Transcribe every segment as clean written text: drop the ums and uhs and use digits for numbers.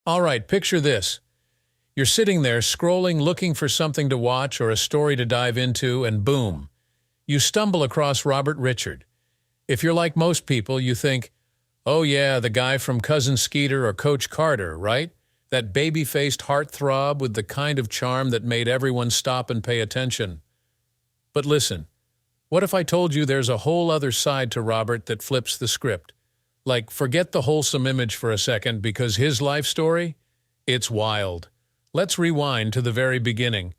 All right, picture this. You're sitting there scrolling, looking for something to watch or a story to dive into, and boom, you stumble across Robert Ri'chard. If you're like most people, you think, oh yeah, the guy from Cousin Skeeter or Coach Carter, right? That baby-faced heartthrob with the kind of charm that made everyone stop and pay attention. But listen, what if I told you there's a whole other side to Robert that flips the script? Like, forget the wholesome image for a second, because his life story? It's wild. Let's rewind to the very beginning.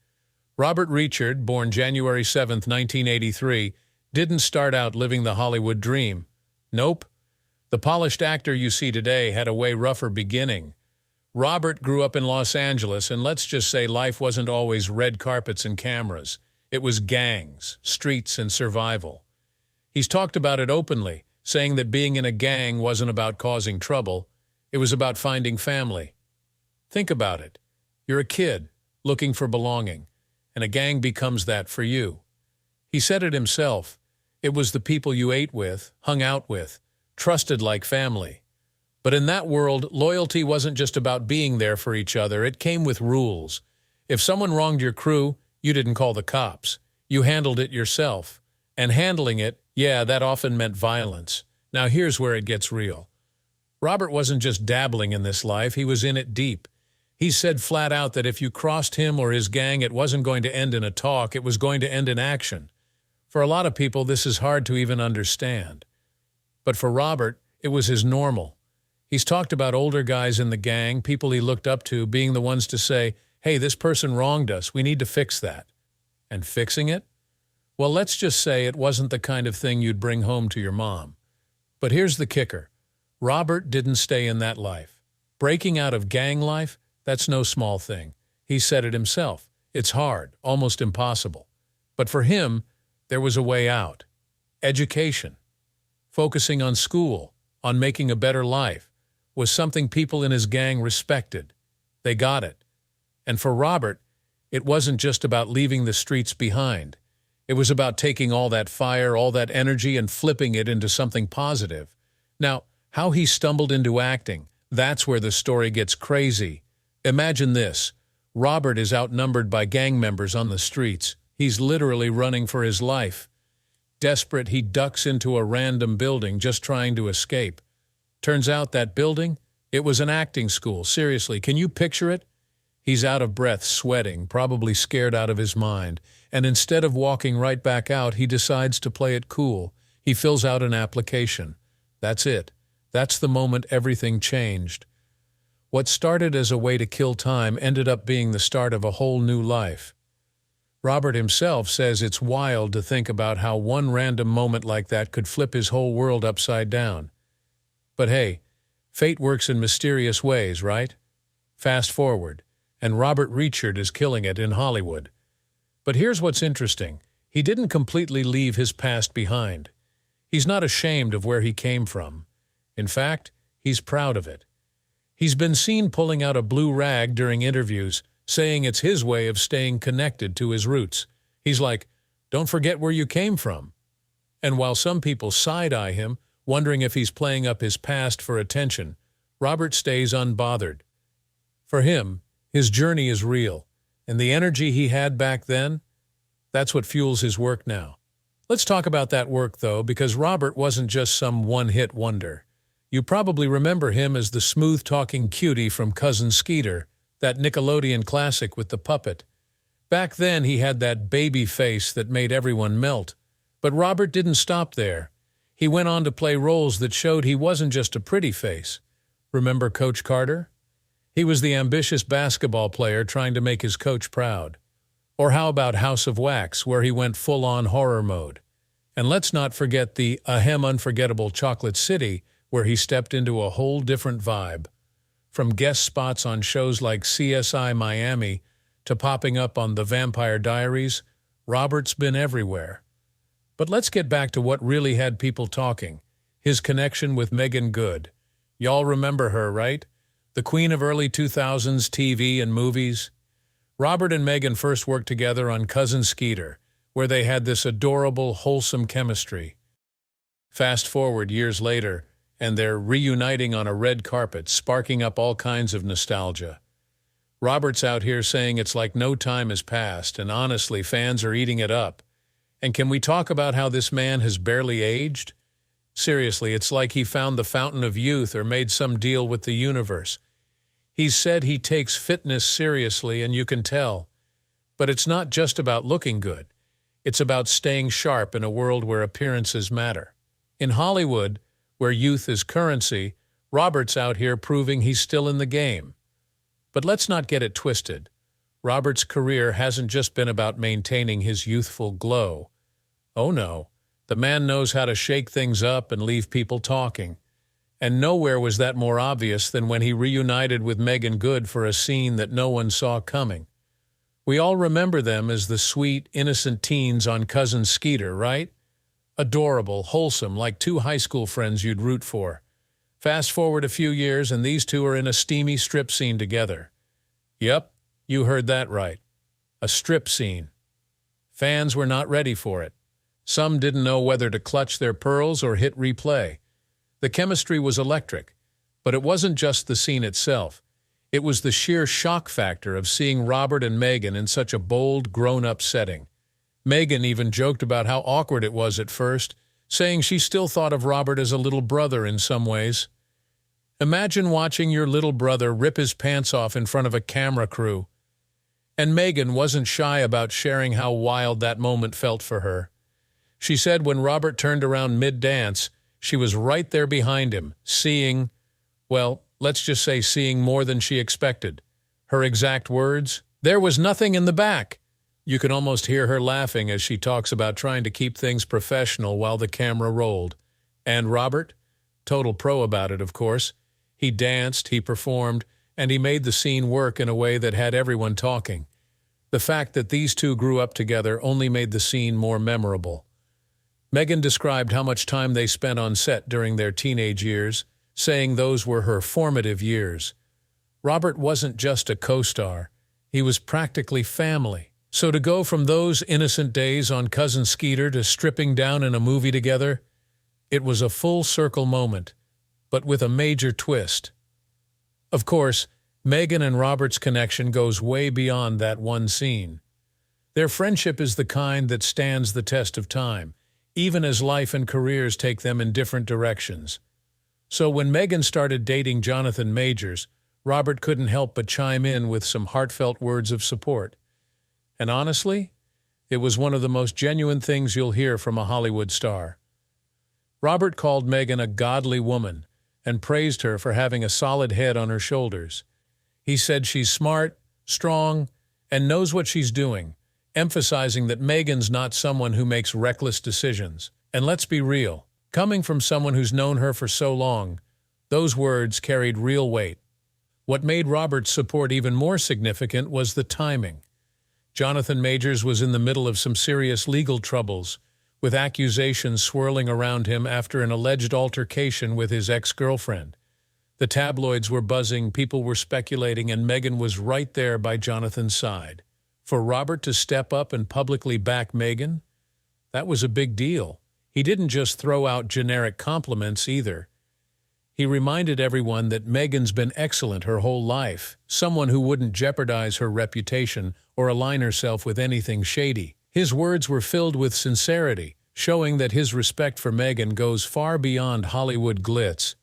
Robert Ri'chard, born January 7, 1983, didn't start out living the Hollywood dream. Nope. The polished actor you see today had a way rougher beginning. Robert grew up in Los Angeles, and let's just say life wasn't always red carpets and cameras. It was gangs, streets, and survival. He's talked about it openly, saying that being in a gang wasn't about causing trouble, it was about finding family. Think about it. You're a kid, looking for belonging, and a gang becomes that for you. He said it himself. It was the people you ate with, hung out with, trusted like family. But in that world, loyalty wasn't just about being there for each other, it came with rules. If someone wronged your crew, you didn't call the cops. You handled it yourself. And handling it, yeah, that often meant violence. Now here's where it gets real. Robert wasn't just dabbling in this life, he was in it deep. He said flat out that if you crossed him or his gang, it wasn't going to end in a talk, it was going to end in action. For a lot of people, this is hard to even understand. But for Robert, it was his normal. He's talked about older guys in the gang, people he looked up to, being the ones to say, hey, this person wronged us, we need to fix that. And fixing it? Well, let's just say it wasn't the kind of thing you'd bring home to your mom. But here's the kicker. Robert didn't stay in that life. Breaking out of gang life, that's no small thing. He said it himself. It's hard, almost impossible. But for him, there was a way out. Education. Focusing on school, on making a better life, was something people in his gang respected. They got it. And for Robert, it wasn't just about leaving the streets behind. It was about taking all that fire, all that energy, and flipping it into something positive. Now, how he stumbled into acting, that's where the story gets crazy. Imagine this. Robert is outnumbered by gang members on the streets. He's literally running for his life. Desperate, he ducks into a random building just trying to escape. Turns out that building, it was an acting school. Seriously, can you picture it? He's out of breath, sweating, probably scared out of his mind. And instead of walking right back out, he decides to play it cool. He fills out an application. That's it. That's the moment everything changed. What started as a way to kill time ended up being the start of a whole new life. Robert himself says it's wild to think about how one random moment like that could flip his whole world upside down. But hey, fate works in mysterious ways, right? Fast forward, and Robert Ri'chard is killing it in Hollywood. But here's what's interesting. He didn't completely leave his past behind. He's not ashamed of where he came from. In fact, he's proud of it. He's been seen pulling out a blue rag during interviews, saying it's his way of staying connected to his roots. He's like, don't forget where you came from. And while some people side-eye him, wondering if he's playing up his past for attention, Robert stays unbothered. For him, his journey is real, and the energy he had back then, that's what fuels his work now. Let's talk about that work, though, because Robert wasn't just some one-hit wonder. You probably remember him as the smooth-talking cutie from Cousin Skeeter, that Nickelodeon classic with the puppet. Back then, he had that baby face that made everyone melt. But Robert didn't stop there. He went on to play roles that showed he wasn't just a pretty face. Remember Coach Carter? He was the ambitious basketball player trying to make his coach proud. Or how about House of Wax, where he went full-on horror mode? And let's not forget the unforgettable Chocolate City, where he stepped into a whole different vibe. From guest spots on shows like CSI Miami to popping up on The Vampire Diaries, Robert's been everywhere. But let's get back to what really had people talking, his connection with Megan Good. Y'all remember her, right? The queen of early 2000s TV and movies. Robert and Megan first worked together on Cousin Skeeter, where they had this adorable, wholesome chemistry. Fast forward years later, and they're reuniting on a red carpet, sparking up all kinds of nostalgia. Robert's out here saying it's like no time has passed, and honestly, fans are eating it up. And can we talk about how this man has barely aged? Seriously, it's like he found the fountain of youth or made some deal with the universe. He's said he takes fitness seriously, and you can tell. But it's not just about looking good. It's about staying sharp in a world where appearances matter. In Hollywood, where youth is currency, Robert's out here proving he's still in the game. But let's not get it twisted. Robert's career hasn't just been about maintaining his youthful glow. Oh no, the man knows how to shake things up and leave people talking. And nowhere was that more obvious than when he reunited with Megan Good for a scene that no one saw coming. We all remember them as the sweet, innocent teens on Cousin Skeeter, right? Adorable, wholesome, like two high school friends you'd root for. Fast forward a few years and these two are in a steamy strip scene together. Yep, you heard that right. A strip scene. Fans were not ready for it. Some didn't know whether to clutch their pearls or hit replay. The chemistry was electric, but it wasn't just the scene itself. It was the sheer shock factor of seeing Robert and Megan in such a bold, grown-up setting. Megan even joked about how awkward it was at first, saying she still thought of Robert as a little brother in some ways. Imagine watching your little brother rip his pants off in front of a camera crew. And Megan wasn't shy about sharing how wild that moment felt for her. She said when Robert turned around mid-dance, she was right there behind him, seeing, well, let's just say seeing more than she expected. Her exact words, "There was nothing in the back." You can almost hear her laughing as she talks about trying to keep things professional while the camera rolled. And Robert? Total pro about it, of course. He danced, he performed, and he made the scene work in a way that had everyone talking. The fact that these two grew up together only made the scene more memorable. Megan described how much time they spent on set during their teenage years, saying those were her formative years. Robert wasn't just a co-star. He was practically family. So to go from those innocent days on Cousin Skeeter to stripping down in a movie together, it was a full-circle moment, but with a major twist. Of course, Megan and Robert's connection goes way beyond that one scene. Their friendship is the kind that stands the test of time, even as life and careers take them in different directions. So when Megan started dating Jonathan Majors, Robert couldn't help but chime in with some heartfelt words of support. And honestly, it was one of the most genuine things you'll hear from a Hollywood star. Robert called Megan a godly woman and praised her for having a solid head on her shoulders. He said she's smart, strong, and knows what she's doing, emphasizing that Megan's not someone who makes reckless decisions. And let's be real, coming from someone who's known her for so long, those words carried real weight. What made Robert's support even more significant was the timing. Jonathan Majors was in the middle of some serious legal troubles, with accusations swirling around him after an alleged altercation with his ex-girlfriend. The tabloids were buzzing, people were speculating, and Megan was right there by Jonathan's side. For Robert to step up and publicly back Megan, that was a big deal. He didn't just throw out generic compliments either. He reminded everyone that Megan's been excellent her whole life, someone who wouldn't jeopardize her reputation or align herself with anything shady. His words were filled with sincerity, showing that his respect for Megan goes far beyond Hollywood glitz.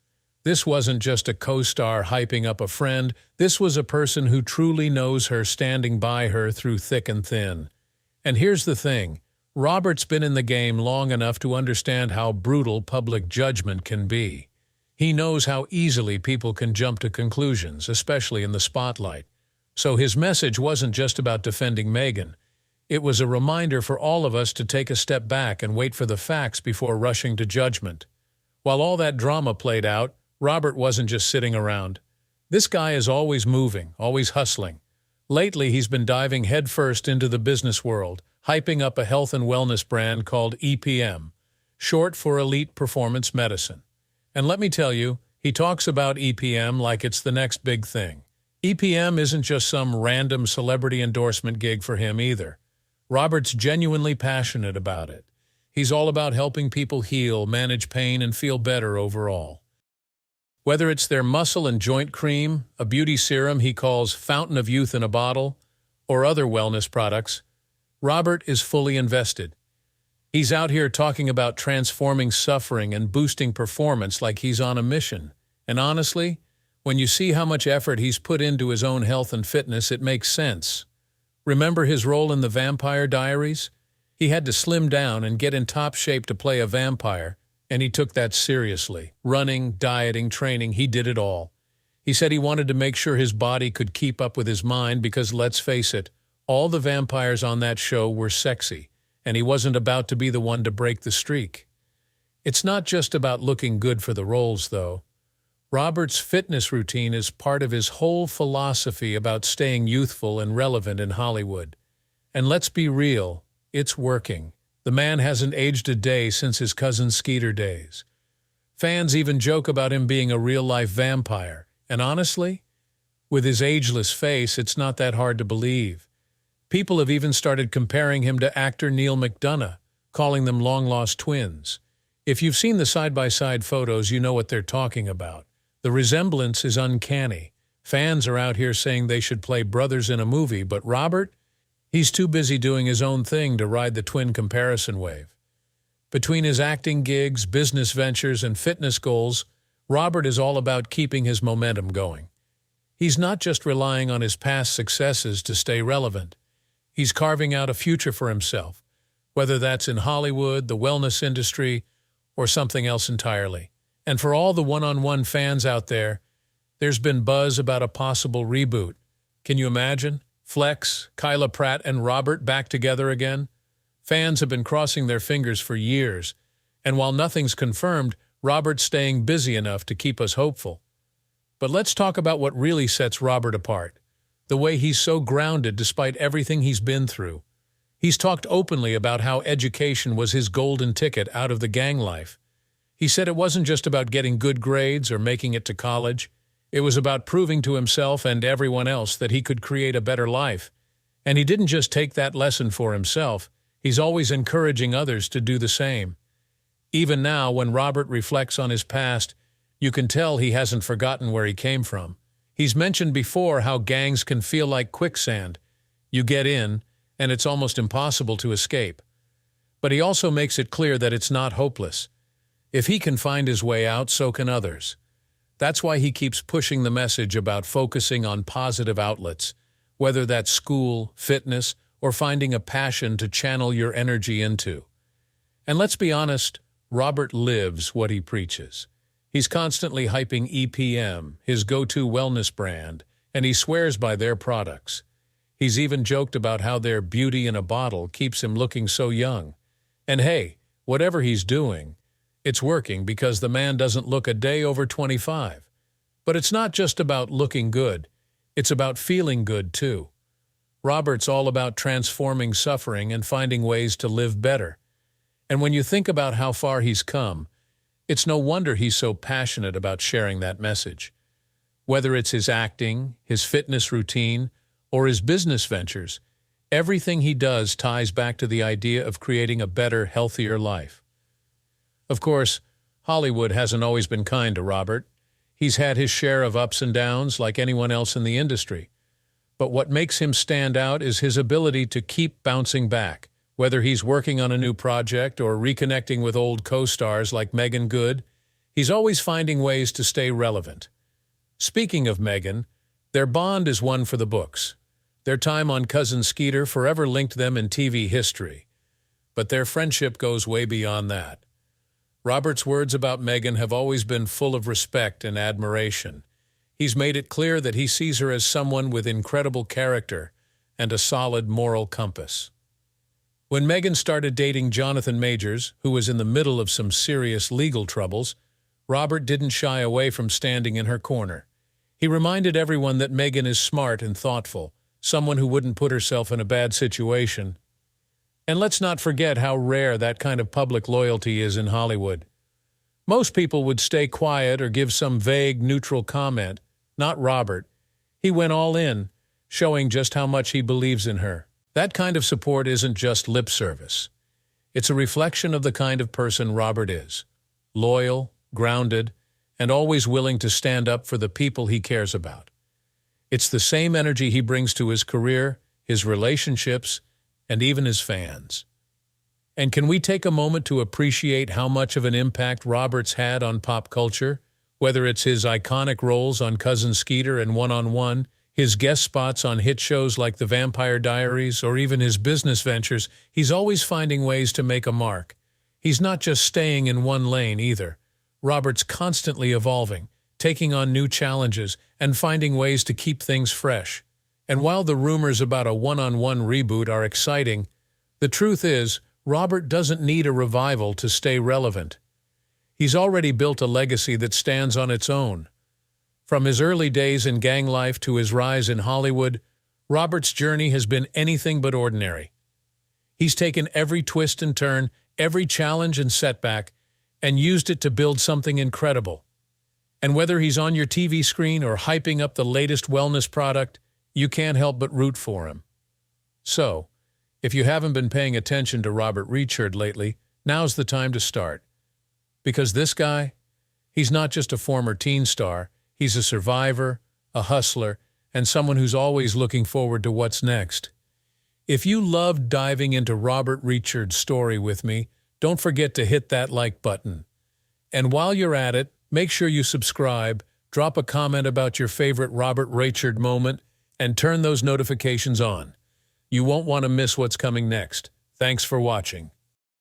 This wasn't just a co-star hyping up a friend, this was a person who truly knows her, standing by her through thick and thin. And here's the thing, Robert's been in the game long enough to understand how brutal public judgment can be. He knows how easily people can jump to conclusions, especially in the spotlight. So his message wasn't just about defending Megan. It was a reminder for all of us to take a step back and wait for the facts before rushing to judgment. While all that drama played out, Robert wasn't just sitting around. This guy is always moving, always hustling. Lately, he's been diving headfirst into the business world, hyping up a health and wellness brand called EPM, short for Elite Performance Medicine. And let me tell you, he talks about EPM like it's the next big thing. EPM isn't just some random celebrity endorsement gig for him either. Robert's genuinely passionate about it. He's all about helping people heal, manage pain, and feel better overall. Whether it's their muscle and joint cream, a beauty serum he calls fountain of youth in a bottle, or other wellness products, Robert is fully invested. He's out here talking about transforming suffering and boosting performance like he's on a mission. And honestly, when you see how much effort he's put into his own health and fitness, it makes sense. Remember his role in the Vampire Diaries? He had to slim down and get in top shape to play a vampire, and he took that seriously. Running, dieting, training, he did it all. He said he wanted to make sure his body could keep up with his mind because, let's face it, all the vampires on that show were sexy, and he wasn't about to be the one to break the streak. It's not just about looking good for the roles, though. Robert's fitness routine is part of his whole philosophy about staying youthful and relevant in Hollywood. And let's be real, it's working. The man hasn't aged a day since his cousin Skeeter days. Fans even joke about him being a real-life vampire, and honestly, with his ageless face, it's not that hard to believe. People have even started comparing him to actor Neil McDonough, calling them long-lost twins. If you've seen the side-by-side photos, you know what they're talking about. The resemblance is uncanny. Fans are out here saying they should play brothers in a movie, but Robert, he's too busy doing his own thing to ride the twin comparison wave. Between his acting gigs, business ventures, and fitness goals, Robert is all about keeping his momentum going. He's not just relying on his past successes to stay relevant. He's carving out a future for himself, whether that's in Hollywood, the wellness industry, or something else entirely. And for all the one-on-one fans out there, there's been buzz about a possible reboot. Can you imagine? Flex, Kyla Pratt, and Robert back together again? Fans have been crossing their fingers for years, and while nothing's confirmed, Robert's staying busy enough to keep us hopeful. But let's talk about what really sets Robert apart. The way he's so grounded despite everything he's been through. He's talked openly about how education was his golden ticket out of the gang life. He said it wasn't just about getting good grades or making it to college. It was about proving to himself and everyone else that he could create a better life. And he didn't just take that lesson for himself. He's always encouraging others to do the same. Even now, when Robert reflects on his past, you can tell he hasn't forgotten where he came from. He's mentioned before how gangs can feel like quicksand. You get in, and it's almost impossible to escape. But he also makes it clear that it's not hopeless. If he can find his way out, so can others. That's why he keeps pushing the message about focusing on positive outlets, whether that's school, fitness, or finding a passion to channel your energy into. And let's be honest, Robert lives what he preaches. He's constantly hyping EPM, his go-to wellness brand, and he swears by their products. He's even joked about how their beauty in a bottle keeps him looking so young. And hey, whatever he's doing, it's working because the man doesn't look a day over 25. But it's not just about looking good. It's about feeling good, too. Robert's all about transforming suffering and finding ways to live better. And when you think about how far he's come, it's no wonder he's so passionate about sharing that message. Whether it's his acting, his fitness routine, or his business ventures, everything he does ties back to the idea of creating a better, healthier life. Of course, Hollywood hasn't always been kind to Robert. He's had his share of ups and downs like anyone else in the industry. But what makes him stand out is his ability to keep bouncing back. Whether he's working on a new project or reconnecting with old co-stars like Megan Good, he's always finding ways to stay relevant. Speaking of Megan, their bond is one for the books. Their time on Cousin Skeeter forever linked them in TV history. But their friendship goes way beyond that. Robert's words about Megan have always been full of respect and admiration. He's made it clear that he sees her as someone with incredible character and a solid moral compass. When Megan started dating Jonathan Majors, who was in the middle of some serious legal troubles, Robert didn't shy away from standing in her corner. He reminded everyone that Megan is smart and thoughtful, someone who wouldn't put herself in a bad situation. And let's not forget how rare that kind of public loyalty is in Hollywood. Most people would stay quiet or give some vague, neutral comment. Not Robert. He went all in, showing just how much he believes in her. That kind of support isn't just lip service. It's a reflection of the kind of person Robert is. Loyal, grounded, and always willing to stand up for the people he cares about. It's the same energy he brings to his career, his relationships, and even his fans. And can we take a moment to appreciate how much of an impact Robert's had on pop culture? Whether it's his iconic roles on Cousin Skeeter and One-on-One, his guest spots on hit shows like The Vampire Diaries, or even his business ventures, he's always finding ways to make a mark. He's not just staying in one lane either. Robert's constantly evolving, taking on new challenges, and finding ways to keep things fresh. And while the rumors about a One-on-One reboot are exciting, the truth is, Robert doesn't need a revival to stay relevant. He's already built a legacy that stands on its own. From his early days in gang life to his rise in Hollywood, Robert's journey has been anything but ordinary. He's taken every twist and turn, every challenge and setback, and used it to build something incredible. And whether he's on your TV screen or hyping up the latest wellness product, you can't help but root for him. So, if you haven't been paying attention to Robert Ri'chard lately, now's the time to start. Because this guy, he's not just a former teen star, he's a survivor, a hustler, and someone who's always looking forward to what's next. If you loved diving into Robert Ri'chard's story with me, don't forget to hit that like button. And while you're at it, make sure you subscribe, drop a comment about your favorite Robert Ri'chard moment, and turn those notifications on. You won't want to miss what's coming next. Thanks for watching.